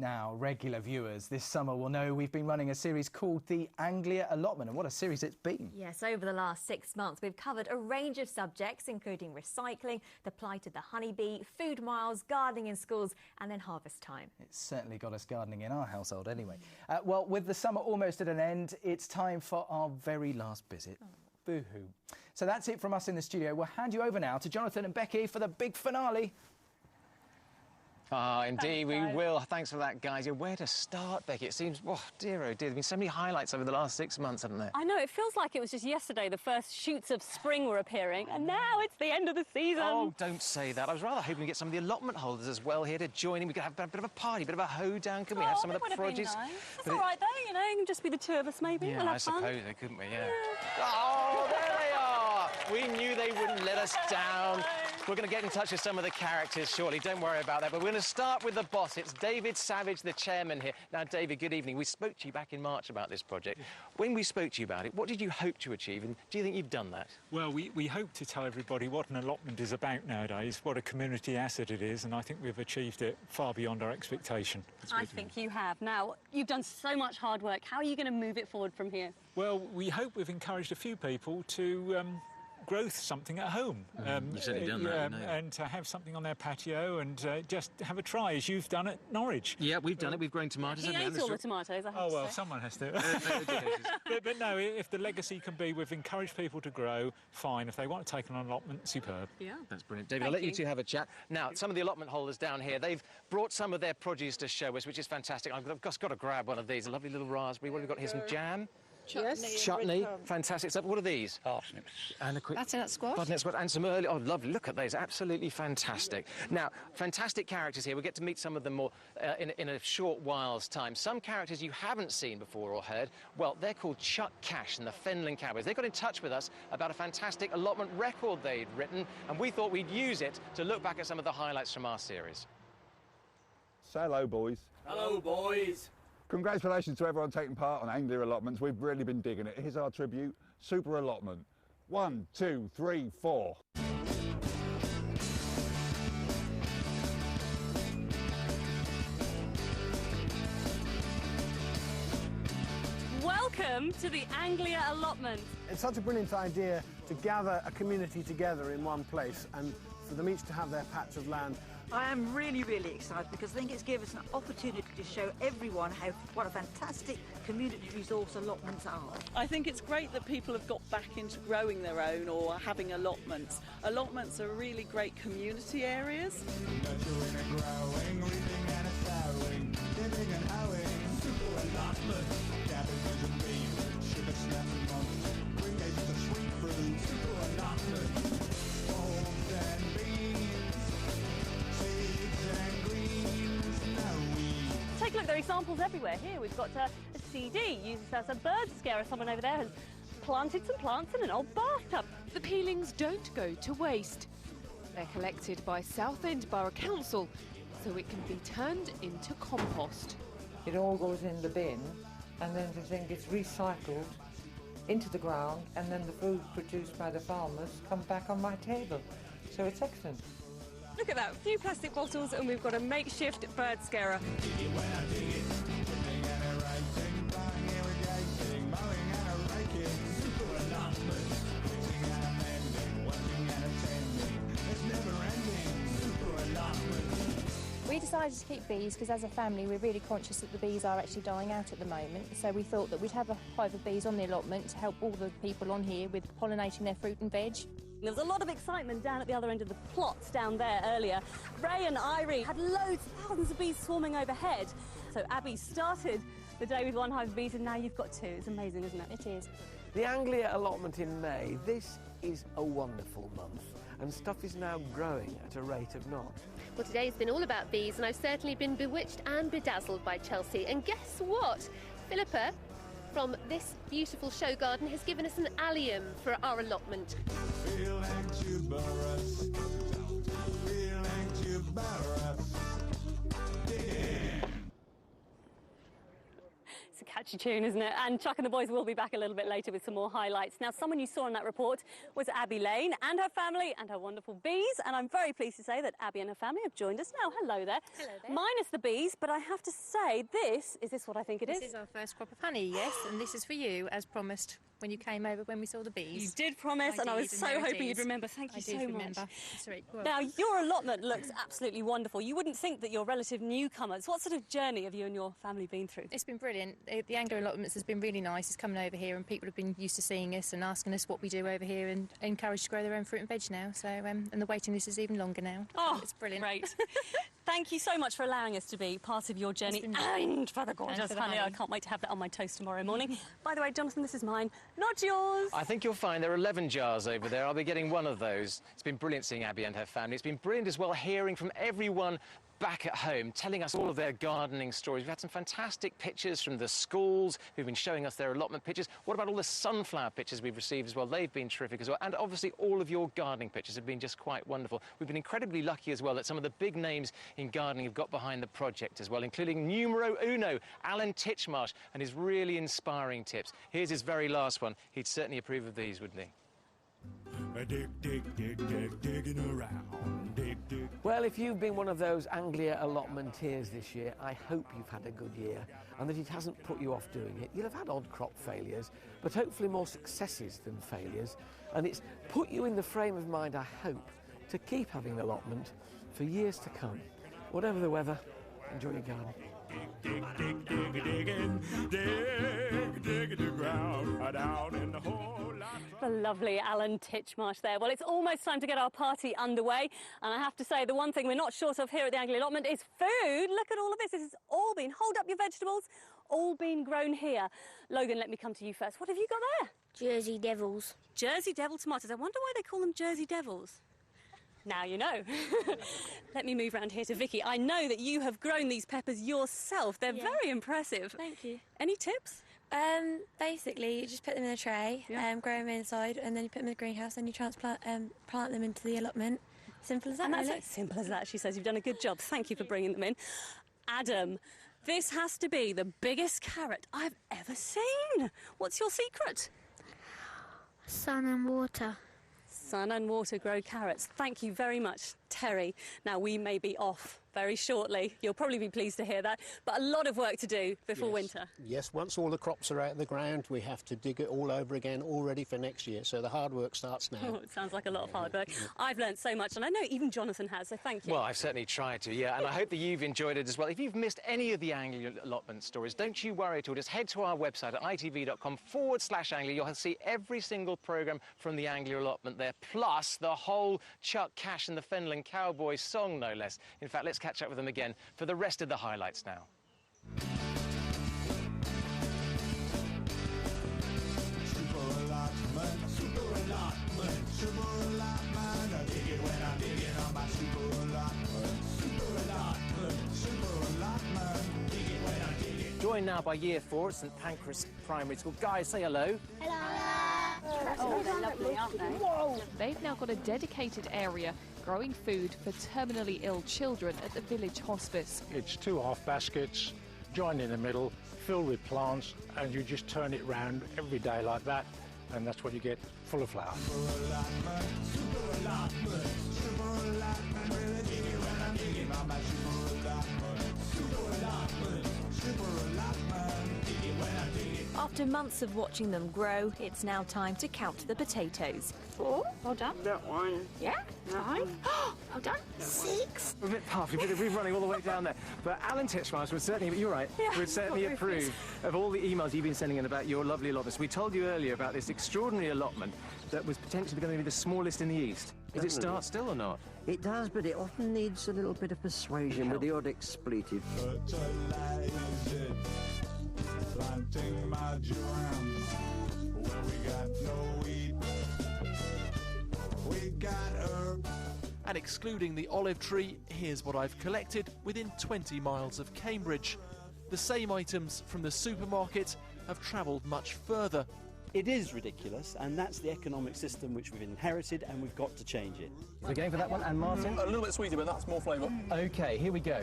Now, regular viewers this summer will know we've been running a series called the Anglia Allotment, and what a series it's been. Yes, over the last 6 months we've covered a range of subjects including recycling, the plight of the honeybee, food miles, gardening in schools and then harvest time. It's certainly got us gardening in our household anyway. Well, with the summer almost at an end, it's time for our very last visit. Oh. Boo-hoo. So that's it from us in the studio. We'll hand you over now to Jonathan and Becky for the big finale. Ah, indeed, we will. Thanks for that, guys. Yeah, where to start, Becky? It seems, oh dear, there's been so many highlights over the last 6 months, haven't there? I know, it feels like it was just yesterday the first shoots of spring were appearing, and now it's the end of the season. Oh, don't say that. I was rather hoping to get some of the allotment holders as well here to join in. We could have a bit of a party, a bit of a hoedown, couldn't we? Have some of the produce. Nice. It's all right, though, you know, it can just be the two of us, maybe. Yeah, we'll have I fun. suppose they couldn't we, yeah. Oh, there they are! We knew they wouldn't let us down. We're going to get in touch with some of the characters shortly, don't worry about that. But we're going to start with the boss. It's David Savage, the chairman here. Now, David, good evening. We spoke to you back in March about this project. When we spoke to you about it, what did you hope to achieve, and do you think you've done that? Well, we hope to tell everybody what an allotment is about nowadays, what a community asset it is, and I think we've achieved it far beyond our expectation. I think you have. Now, you've done so much hard work. How are you going to move it forward from here? Well, we hope we've encouraged a few people to grow something at home. You've certainly done that, haven't you? And to have something on their patio and just have a try, as you've done at Norwich. Yeah, we've done it. We've grown tomatoes. He ate all the tomatoes, I have Oh, well, to say. someone has to. but no, if the legacy can be we've encouraged people to grow, fine. If they want to take an allotment, superb. Yeah. That's brilliant. David, I'll let you two have a chat. Now, some of the allotment holders down here, they've brought some of their produce to show us, which is fantastic. I've just got to grab one of these, a lovely little raspberry. What have we got here? Some jam? Chutney. Fantastic stuff. What are these? Parsnips. And a quick Butternut squash. Butternut squash and some early... Oh, lovely. Look at those. Absolutely fantastic. Now, fantastic characters here. We'll get to meet some of them more in a short while's time. Some characters you haven't seen before or heard, well, they're called Chuck Cash and the Fenland Cowboys. They got in touch with us about a fantastic allotment record they'd written, and we thought we'd use it to look back at some of the highlights from our series. Say hello, boys. Hello, boys. Congratulations to everyone taking part on Anglia Allotments. We've really been digging it. Here's our tribute, Super Allotment. 1, 2, 3, 4. Welcome to the Anglia Allotment. It's such a brilliant idea to gather a community together in one place and for them each to have their patch of land. I am really, really excited because I think it's given us an opportunity to show everyone what a fantastic community resource allotments are. I think it's great that people have got back into growing their own or having allotments. Allotments are really great community areas. Nurturing and growing, reaping and sowing, living and hoeing, super allotments, cabbages and beans, sugar snaps and malts, creating the sweet fruit, super allotments, bulbs and beans, seeds and greens, no weeds. Take a look, there are examples everywhere. Here we've got a CD used as a bird scarer. Someone over there has planted some plants in an old bathtub. The peelings don't go to waste. They're collected by Southend Borough Council so it can be turned into compost. It all goes in the bin and then the thing gets recycled into the ground and then the food produced by the farmers come back on my table. So it's excellent. Look at that, a few plastic bottles and we've got a makeshift bird scarer. We decided to keep bees because as a family we're really conscious that the bees are actually dying out at the moment, so we thought that we'd have a hive of bees on the allotment to help all the people on here with pollinating their fruit and veg. There was a lot of excitement down at the other end of the plots down there earlier. Ray and Irene had loads, thousands of bees swarming overhead. So Abby started the day with one hive of bees and now you've got two. It's amazing, isn't it? It is. The Anglia Allotment in May, this is a wonderful month and stuff is now growing at a rate of knots. Well, today's been all about bees and I've certainly been bewitched and bedazzled by Chelsea. And guess what? Philippa from this beautiful show garden has given us an allium for our allotment. Feeling tuberous, feeling tuberous. So catch catchy tune, isn't it? And Chuck and the boys will be back a little bit later with some more highlights. Now, someone you saw in that report was Abby Lane and her family and her wonderful bees. And I'm very pleased to say that Abby and her family have joined us now. Hello there. Hello there. Minus the bees, but I have to say, is this what I think it is? This is our first crop of honey, yes, and this is for you, as promised when you came over when we saw the bees. You did promise, and I was so hoping you'd remember. Thank you so much. Sorry, Now, your allotment looks absolutely wonderful. You wouldn't think that you're relative newcomers. What sort of journey have you and your family been through? It's been brilliant. The Anglia Allotments has been really nice. It's coming over here and people have been used to seeing us and asking us what we do over here and encouraged to grow their own fruit and veg now. So, and the waiting list is even longer now. Oh, it's brilliant. Great. Thank you so much for allowing us to be part of your journey and for the gorgeous honey. I can't wait to have that on my toast tomorrow morning. By the way, Jonathan, this is mine, not yours. I think you'll find there are 11 jars over there. I'll be getting one of those. It's been brilliant seeing Abby and her family. It's been brilliant as well hearing from everyone back at home, telling us all of their gardening stories. We've had some fantastic pictures from the schools who've been showing us their allotment pictures. What about all the sunflower pictures we've received as well? They've been terrific as well. And obviously all of your gardening pictures have been just quite wonderful. We've been incredibly lucky as well that some of the big names in gardening have got behind the project as well, including numero uno, Alan Titchmarsh, and his really inspiring tips. Here's his very last one. He'd certainly approve of these, wouldn't he? Digging around, dig. Well, if you've been one of those Anglia allotmenteers this year, I hope you've had a good year and that it hasn't put you off doing it. You'll have had odd crop failures, but hopefully more successes than failures. And it's put you in the frame of mind, I hope, to keep having allotment for years to come. Whatever the weather, enjoy your garden. Dig the ground down in the hole. The lovely Alan Titchmarsh there. Well, it's almost time to get our party underway. And I have to say, the one thing we're not short of here at the Anglia Allotment is food. Look at all of this. This has all been, hold up your vegetables, all been grown here. Logan, let me come to you first. What have you got there? Jersey Devils. Jersey Devil tomatoes. I wonder why they call them Jersey Devils. Now you know. Let me move round here to Vicky. I know that you have grown these peppers yourself. They're very impressive. Thank you. Any tips? Basically, you just put them in a tray, grow them inside, and then you put them in the greenhouse, and you transplant plant them into the allotment. Simple as that, And that's really. as simple as that, she says. You've done a good job. Thank you for bringing them in. Adam, this has to be the biggest carrot I've ever seen. What's your secret? Sun and water. Sun and water grow carrots. Thank you very much, Terry. Now, we may be off very shortly. You'll probably be pleased to hear that. But a lot of work to do before winter. Yes, once all the crops are out of the ground, we have to dig it all over again, all ready for next year. So the hard work starts now. Oh, it sounds like a lot of hard work. I've learnt so much, and I know even Jonathan has, so thank you. Well, I've certainly tried to, yeah, and I hope that you've enjoyed it as well. If you've missed any of the Anglia Allotment stories, don't you worry at all. Just head to our website at itv.com/Anglia. You'll see every single programme from the Anglia Allotment there, plus the whole Chuck Cash and the Fenland Cowboys song, no less. In fact, let's catch up with them again for the rest of the highlights now. Joined now by Year 4 at St Pancras Primary School. Guys, say hello. Oh, they're lovely, aren't they? Whoa! They've now got a dedicated area growing food for terminally ill children at the village hospice. It's 2 half baskets, joined in the middle, filled with plants, and you just turn it round every day like that, and that's what you get, full of flower. After months of watching them grow, it's now time to count the potatoes. 4, well done. That one. Yeah, 5. Well done. 6. We're a bit puffed, we've been running all the way down there. But Alan Titchmarsh would certainly, you're right, would certainly approve of all the emails you've been sending in about your lovely allotments. We told you earlier about this extraordinary allotment that was potentially going to be the smallest in the East. Does it start still or not? It does, but it often needs a little bit of persuasion with the odd expletive. Planting my geraniums where we got no wheat. We got herb. And excluding the olive tree, here's what I've collected within 20 miles of Cambridge. The same items from the supermarket have travelled much further. It is ridiculous, and that's the economic system which we've inherited, and we've got to change it. We're going for that one, and Martin? A little bit sweeter, but that's more flavour. OK, here we go.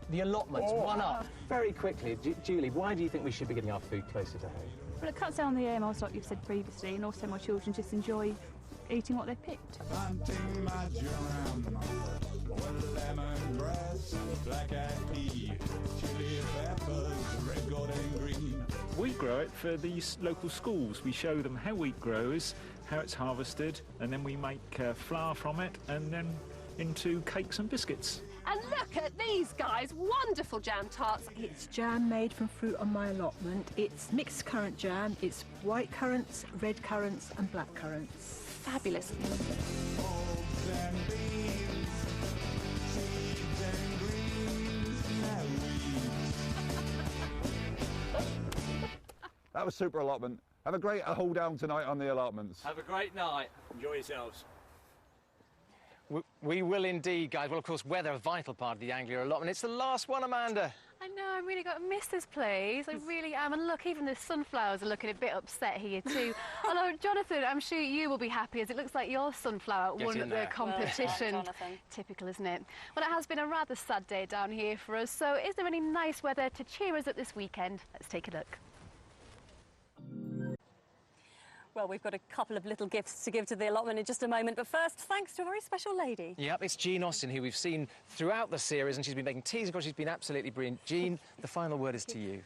the allotments, one up. Very quickly, Julie, why do you think we should be getting our food closer to home? Well, it cuts down the air miles, like you've said previously, and also my children just enjoy eating what they've picked. Planting marjoram with lemongrass, black-eyed pea, chili peppers, red, gold and green. We grow it for these local schools. We show them how wheat grows, how it's harvested, and then we make flour from it, and then into cakes and biscuits. And look at these guys, wonderful jam tarts. It's jam made from fruit on my allotment. It's mixed currant jam. It's white currants, red currants and black currants. Fabulous. That was super allotment. Have a great hold down tonight on the allotments. Have a great night. Enjoy yourselves. We will indeed, guys. Well, of course, weather a vital part of the Anglia Allotment. It's the last one, Amanda. I know, I'm really got to miss this place. I really am. And look, even the sunflowers are looking a bit upset here too. Although, Jonathan, I'm sure you will be happy as it looks like your sunflower won the competition. Well, Typical, isn't it? Well, it has been a rather sad day down here for us. So is there any nice weather to cheer us up this weekend? Let's take a look. Well, we've got a couple of little gifts to give to the allotment in just a moment, but first, thanks to a very special lady. Yep, it's Jean Austin, who we've seen throughout the series, and she's been making teas. Of course, she's been absolutely brilliant. Jean, the final word is to you.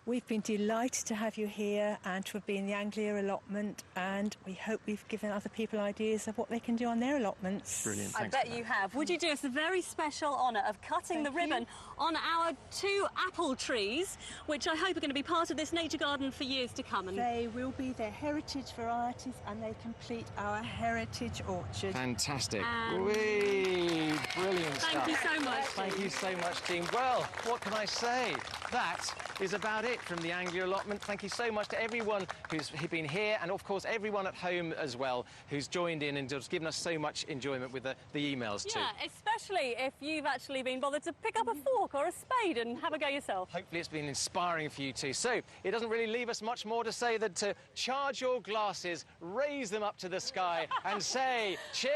We've been delighted to have you here and to have been in the Anglia allotment, and we hope we've given other people ideas of what they can do on their allotments. Brilliant, I bet you have. Would you do us the very special honour of cutting the ribbon on our 2 apple trees, which I hope are going to be part of this nature garden for years to come? And they will be their heritage varieties, and they complete our heritage orchard. Fantastic. Whee! Brilliant stuff. Thank you so much. Thank you so much, Jean. Well, what can I say? That is about it from the Anglia Allotment. Thank you so much to everyone who's been here, and of course everyone at home as well who's joined in and just given us so much enjoyment with the emails too. Yeah, especially if you've actually been bothered to pick up a fork or a spade and have a go yourself. Hopefully it's been inspiring for you too. So it doesn't really leave us much more to say than to charge your glasses, raise them up to the sky and say cheers!